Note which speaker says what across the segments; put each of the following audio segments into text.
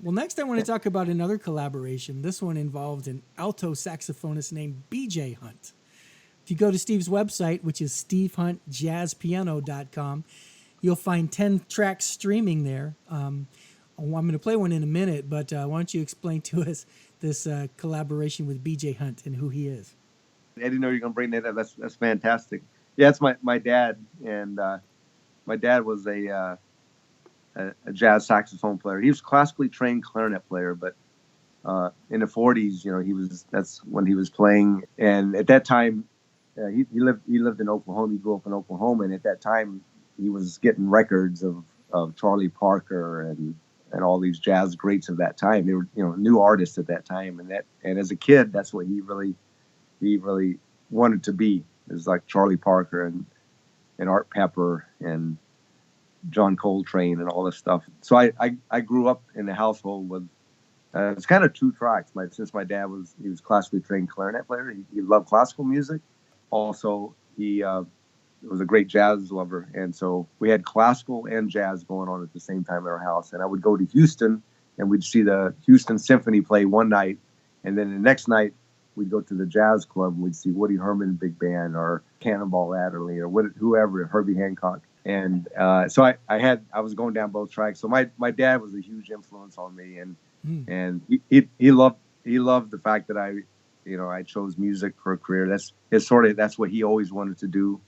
Speaker 1: Well, next I want to talk about another collaboration. This one involved an alto saxophonist named BJ Hunt. If you go to Steve's website, which is stevehuntjazzpiano.com, you'll find 10 tracks streaming there. I'm going to play one in a minute, but why don't you explain to us this collaboration with BJ Hunt and who he is?
Speaker 2: I didn't know you were going to bring that up. That's fantastic. Yeah, it's my dad, and my dad was a jazz saxophone player. He was a classically trained clarinet player, but in the 40s, that's when he was playing. And at that time, he lived in Oklahoma. He grew up in Oklahoma, and at that time, he was getting records of Charlie Parker and all these jazz greats of that time. They were new artists at that time, and as a kid, that's what he really wanted to be. It was like Charlie Parker and Art Pepper and John Coltrane and all this stuff. So I grew up in a household with it's kind of two tracks. Since my dad was classically trained clarinet player, he loved classical music. Also, he was a great jazz lover, and so we had classical and jazz going on at the same time in our house. And I would go to Houston, and we'd see the Houston Symphony play one night, and then the next night we'd go to the jazz club and we'd see Woody Herman Big Band or Cannonball Adderley or whoever, Herbie Hancock. And so I was going down both tracks. So my dad was a huge influence on me, and he loved the fact that I chose music for a career. That's what he always wanted to do.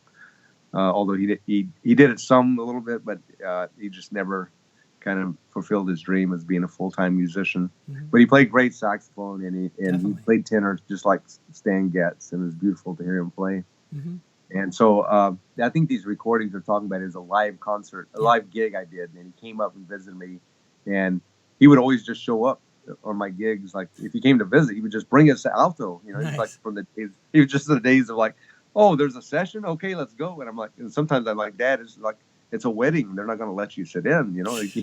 Speaker 2: Although he did it a little bit, but he just never kind of fulfilled his dream as being a full-time musician. Mm-hmm. But he played great saxophone, and he played tenor just like Stan Getz, and it was beautiful to hear him play. Mm-hmm. And so I think these recordings they're talking about is a live concert, a live gig I did, and he came up and visited me, and he would always just show up on my gigs. Like if he came to visit, he would just bring us alto. Nice. It's like from the days, he was just the days of like, oh, there's a session, okay, let's go. And I'm like, and sometimes I'm like, Dad, it's like it's a wedding, they're not going to let you sit in. You just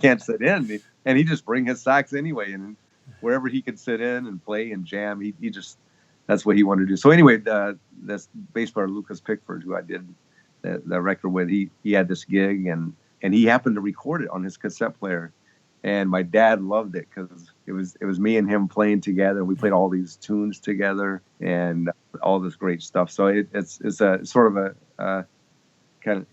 Speaker 2: can't sit in. And he just bring his sax anyway, and wherever he could sit in and play and jam, he just. That's what he wanted to do. So anyway, this bass player Lucas Pickford, who I did the record with, he had this gig, and he happened to record it on his cassette player, and my dad loved it because it was me and him playing together. We played all these tunes together and all this great stuff. So it's a sort of a kind of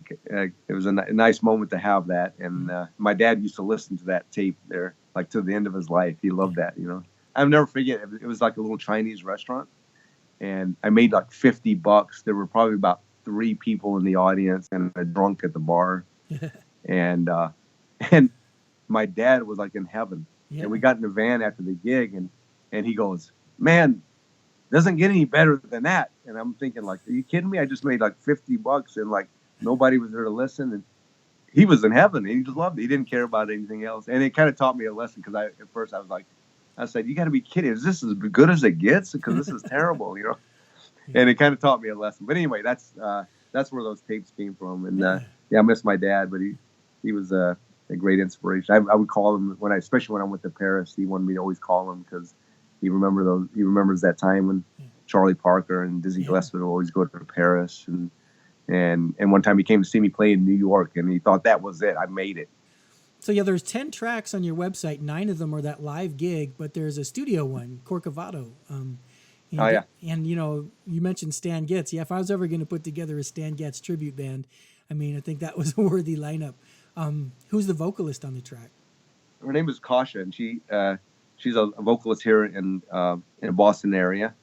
Speaker 2: it was a nice moment to have that. And my dad used to listen to that tape there like to the end of his life. He loved that, I'll never forget. It was like a little Chinese restaurant. And I made like $50. There were probably about 3 people in the audience and a drunk at the bar. and my dad was like in heaven. Yeah. And we got in the van after the gig, and he goes, man, doesn't get any better than that. And I'm thinking like, are you kidding me? I just made like $50 and like nobody was there to listen. And he was in heaven. And he just loved it. He didn't care about anything else. And it kind of taught me a lesson because at first I was like, I said, you got to be kidding. Is this as good as it gets? Because this is terrible, And it kind of taught me a lesson. But anyway, that's where those tapes came from. And I miss my dad, but he was a great inspiration. I would call him especially when I went to Paris. He wanted me to always call him because he remembers that time when Charlie Parker and Dizzy Gillespie would always go to Paris. And one time he came to see me play in New York, and he thought that was it. I made it.
Speaker 1: So there's 10 tracks on your website. 9 of them are that live gig, but there's a studio one, Corcovado. And you mentioned Stan Getz. Yeah, if I was ever going to put together a Stan Getz tribute band, I think that was a worthy lineup. Who's the vocalist on the track?
Speaker 2: Her name is Kasia, and she's a vocalist here in the Boston area.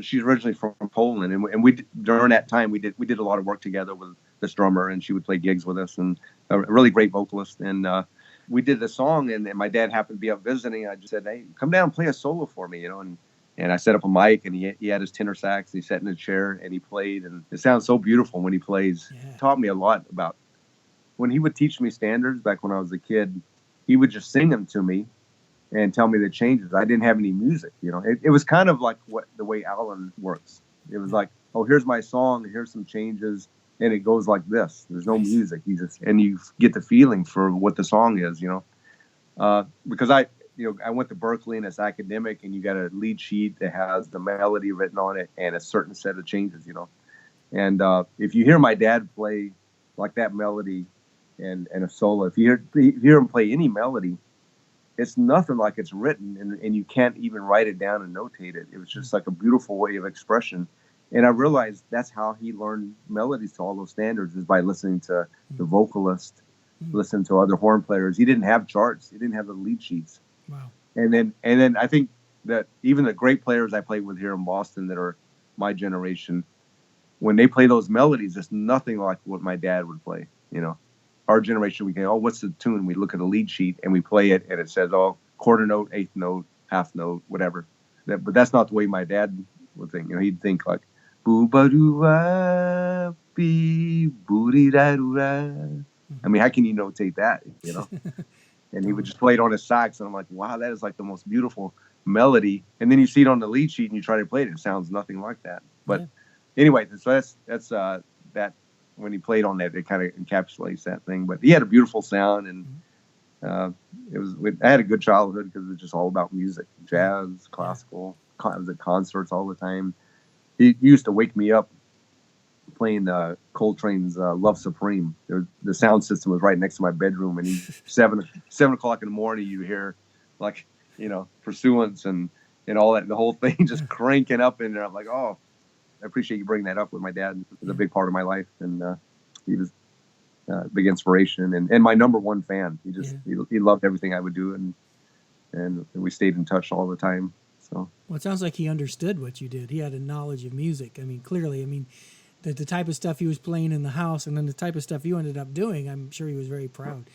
Speaker 2: She's originally from Poland, and we during that time we did a lot of work together with this drummer, and she would play gigs with us, and a really great vocalist. And we did the song, and my dad happened to be up visiting. I just said, hey, come down and play a solo for me, and I set up a mic, and he had his tenor sax. He sat in a chair, and he played, and it sounds so beautiful when he plays. Yeah. It taught me a lot about when he would teach me standards back when I was a kid. He would just sing them to me and tell me the changes. I didn't have any music, It was kind of like the way Alan works. It was like, oh, here's my song, here's some changes, and it goes like this. There's no music. And you get the feeling for what the song is, because I went to Berkeley and it's academic, and you got a lead sheet that has the melody written on it and a certain set of changes, And if you hear my dad play like that melody and a solo, if you hear him play any melody, it's nothing like it's written, and you can't even write it down and notate it. It was just like a beautiful way of expression. And I realized that's how he learned melodies to all those standards, is by listening to the vocalist, listening to other horn players. He didn't have charts. He didn't have the lead sheets.
Speaker 1: Wow.
Speaker 2: And then I think that even the great players I played with here in Boston that are my generation, when they play those melodies, it's nothing like what my dad would play. You know, our generation, we go, oh, what's the tune? We look at a lead sheet and we play it, and it says, oh, quarter note, eighth note, half note, whatever. But that's not the way my dad would think. You know, he'd think like, boo ba doo ah bee boo dee da doo da. I mean, how can you notate that? You know? And he would just play it on his sax, and I'm like, wow, that is like the most beautiful melody. And then you see it on the lead sheet and you try to play it, it sounds nothing like that. But anyway, so that's that when he played on that, it kind of encapsulates that thing. But he had a beautiful sound, and I had a good childhood because it was just all about music, jazz, classical. I was at concerts all the time. He used to wake me up playing Coltrane's Love Supreme. The sound system was right next to my bedroom, and 7 o'clock in the morning, you hear like, you know, Pursuance and all that, the whole thing just cranking up in there. I'm like, oh, I appreciate you bringing that up with my dad. It was a big part of my life, and he was a big inspiration and my number one fan. He loved everything I would do, and we stayed in touch all the time. So,
Speaker 1: well, it sounds like he understood what you did. He had a knowledge of music. I mean, clearly, I mean, the type of stuff he was playing in the house, and then the type of stuff you ended up doing, I'm sure he was very proud.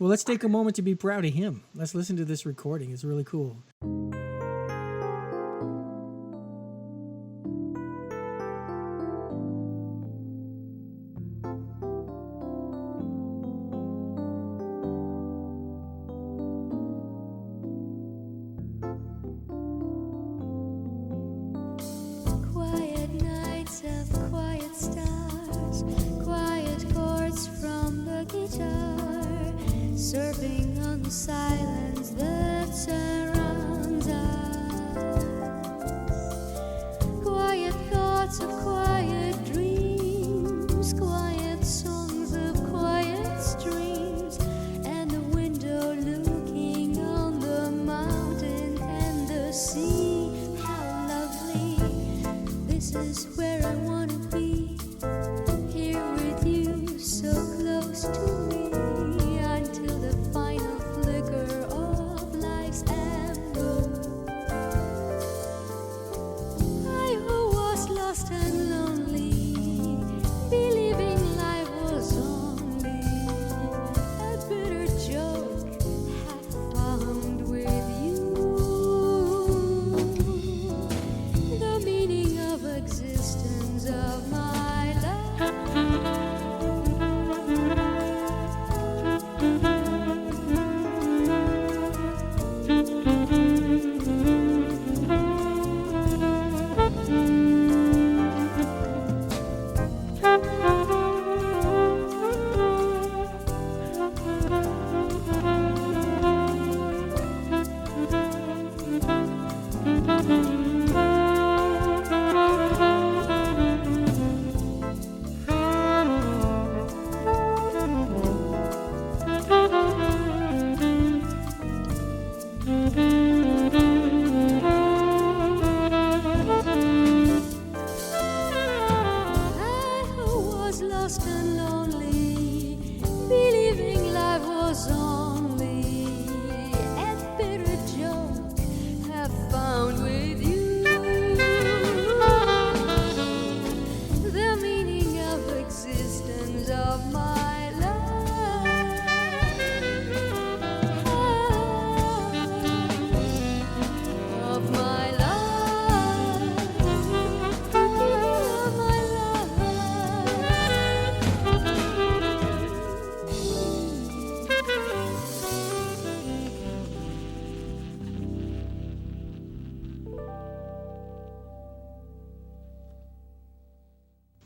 Speaker 1: Well, let's take a moment to be proud of him. Let's listen to this recording. It's really cool.
Speaker 3: Surfing on the silence that surrounds us. Quiet thoughts of quiet dreams, quiet songs of quiet streams, and the window looking on the mountain and the sea. How lovely! This is where I want to be, here with you, so close to me.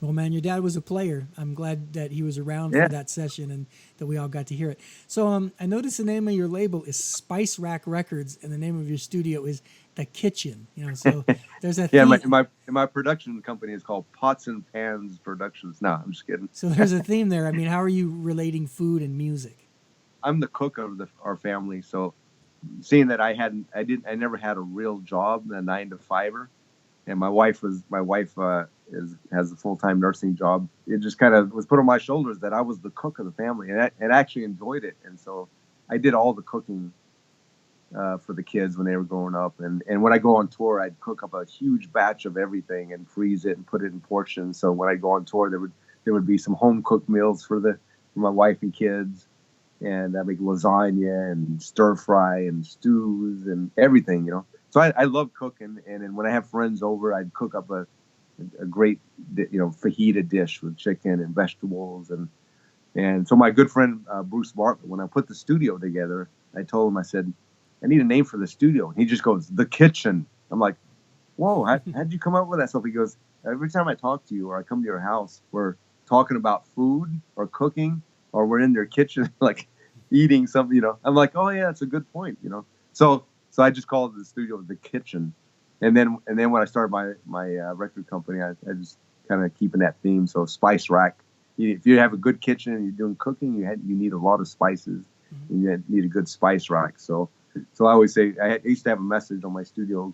Speaker 1: Well, man, your dad was a player. I'm glad that he was around for that session and that we all got to hear it. So I noticed the name of your label is Spice Rack Records, and the name of your studio is The Kitchen. You know, so there's a theme.
Speaker 2: My production company is called Pots and Pans Productions. No, I'm just kidding.
Speaker 1: So there's a theme there. I mean, how are you relating food and music?
Speaker 2: I'm the cook of our family, so seeing that I never had a real job, a 9 to 5er, and my wife has a full-time nursing job. It just kind of was put on my shoulders that I was the cook of the family, and I actually enjoyed it. And so I did all the cooking for the kids when they were growing up. And when I go on tour, I'd cook up a huge batch of everything and freeze it and put it in portions. So when I go on tour, there would be some home cooked meals for my wife and kids, and I make lasagna and stir fry and stews and everything, So I love cooking, and then when I have friends over, I'd cook up a great, fajita dish with chicken and vegetables, and so my good friend Bruce Bartlett, when I put the studio together, I told him, I said, I need a name for the studio, and he just goes, The Kitchen. I'm like, whoa, how'd you come up with that stuff? He goes, every time I talk to you or I come to your house, we're talking about food or cooking, or we're in their kitchen like eating something, I'm like, oh yeah, that's a good point, So I just called the studio The Kitchen. And then when I started my record company, I just kind of keeping that theme. So Spice Rack. If you have a good kitchen and you're doing cooking, you need a lot of spices. And you need a good spice rack. So I always say, I used to have a message on my studio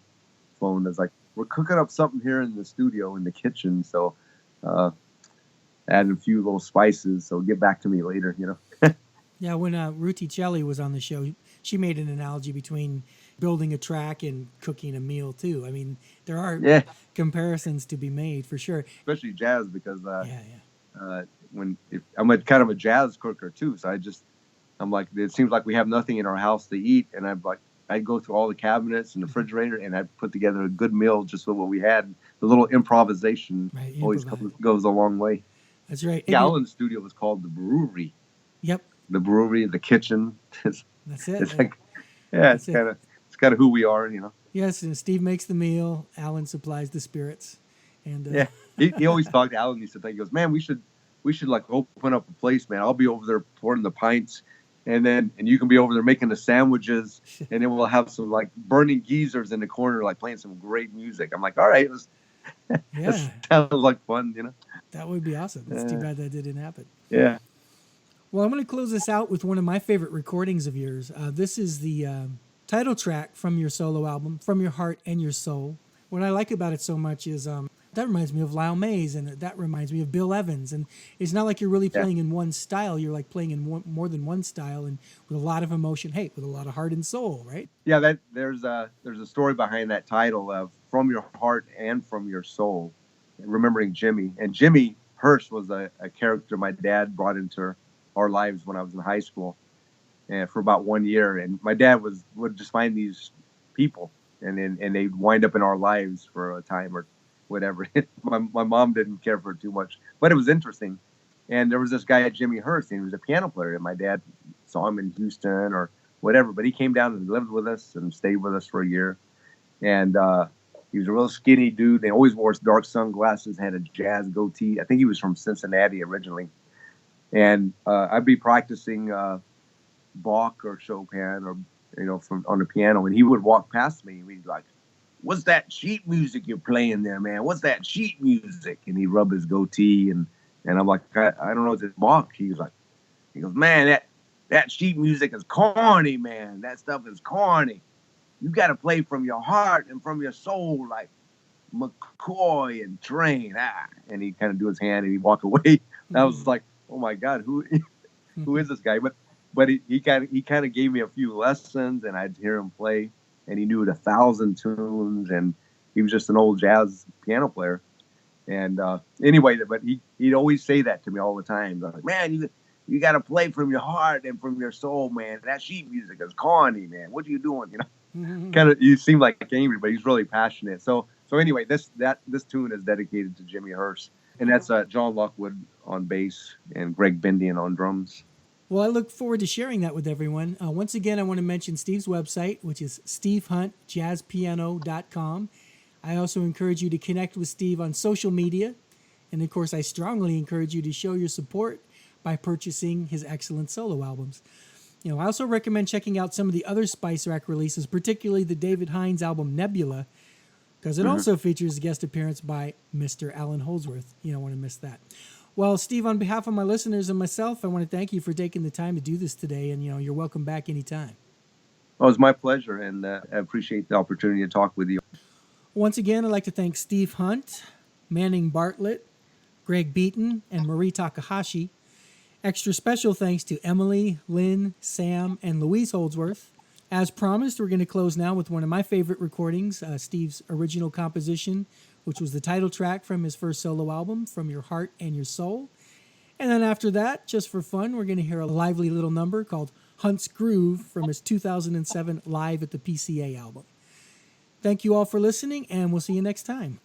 Speaker 2: phone that's like, we're cooking up something here in the studio in the kitchen. So adding a few little spices. So get back to me later,
Speaker 1: Yeah, when Ruti Celli was on the show, she made an analogy between building a track and cooking a meal too. I mean, there are comparisons to be made for sure.
Speaker 2: Especially jazz, because I'm kind of a jazz cooker too. So I'm like, it seems like we have nothing in our house to eat, and I go through all the cabinets and the refrigerator, and I put together a good meal just with what we had. The little improvisation always goes a long way.
Speaker 1: That's right.
Speaker 2: Alan's studio was called the Brewery.
Speaker 1: Yep.
Speaker 2: The Brewery, the kitchen.
Speaker 1: That's it.
Speaker 2: It's like, it's kind of who we are,
Speaker 1: Yes, and Steve makes the meal. Alan supplies the spirits, and
Speaker 2: he always talked to Alan. He said, he goes, man, we should like open up a place, man. I'll be over there pouring the pints, and you can be over there making the sandwiches, and then we'll have some like burning geezers in the corner, like playing some great music. I'm like, all right, that sounds like fun,
Speaker 1: That would be awesome. It's too bad that didn't happen.
Speaker 2: Yeah.
Speaker 1: Well, I'm going to close this out with one of my favorite recordings of yours. This is the title track from your solo album, From Your Heart and Your Soul. What I like about it so much is that reminds me of Lyle Mays, and that reminds me of Bill Evans. And it's not like you're really playing in one style. You're like playing in more than one style, and with a lot of emotion, with a lot of heart and soul, right?
Speaker 2: Yeah, there's a story behind that title of From Your Heart and From Your Soul, remembering Jimmy. And Jimmy Hirsch was a character my dad brought into our lives when I was in high school, and for about 1 year. And my dad would just find these people, and they'd wind up in our lives for a time or whatever. my mom didn't care for it too much, but it was interesting. And there was this guy, Jimmy Hurst, and he was a piano player, and my dad saw him in Houston or whatever, but he came down and lived with us and stayed with us for a year. And he was a real skinny dude. They always wore dark sunglasses, had a jazz goatee. I think he was from Cincinnati originally. And I'd be practicing Bach or Chopin or on the piano, and he would walk past me and he'd be like, "What's that sheet music you're playing there, man? What's that sheet music?" And he'd rub his goatee, and I'm like, I don't know, is it Bach? He goes, "Man, that sheet music is corny, man. That stuff is corny. You got to play from your heart and from your soul, like McCoy and Train." And he'd kind of do his hand and he'd walk away. And I was like, oh my God, who is this guy? But he kind of gave me a few lessons, and I'd hear him play, and he knew 1,000 tunes, and he was just an old jazz piano player. And anyway, but he'd always say that to me all the time. Like, man, you got to play from your heart and from your soul, man. That sheet music is corny, man. What are you doing? Kind of, you seem like angry, but he's really passionate. So anyway, this tune is dedicated to Jimmy Hurst. And that's John Lockwood on bass and Greg Bendian on drums.
Speaker 1: Well, I look forward to sharing that with everyone. Once again, I want to mention Steve's website, which is stevehuntjazzpiano.com. I also encourage you to connect with Steve on social media. And of course, I strongly encourage you to show your support by purchasing his excellent solo albums. I also recommend checking out some of the other Spice Rack releases, particularly the David Hines album Nebula, because it also features a guest appearance by Mr. Alan Holdsworth. You don't want to miss that. Well, Steve, on behalf of my listeners and myself, I want to thank you for taking the time to do this today, and you're welcome back anytime.
Speaker 2: Oh, it was my pleasure, and I appreciate the opportunity to talk with you.
Speaker 1: Once again, I'd like to thank Steve Hunt, Manning Bartlett, Greg Beaton, and Marie Takahashi. Extra special thanks to Emily, Lynn, Sam, and Louise Holdsworth. As promised, we're going to close now with one of my favorite recordings, Steve's original composition, which was the title track from his first solo album, From Your Heart and Your Soul. And then after that, just for fun, we're going to hear a lively little number called Hunt's Groove from his 2007 Live at the PCA album. Thank you all for listening, and we'll see you next time.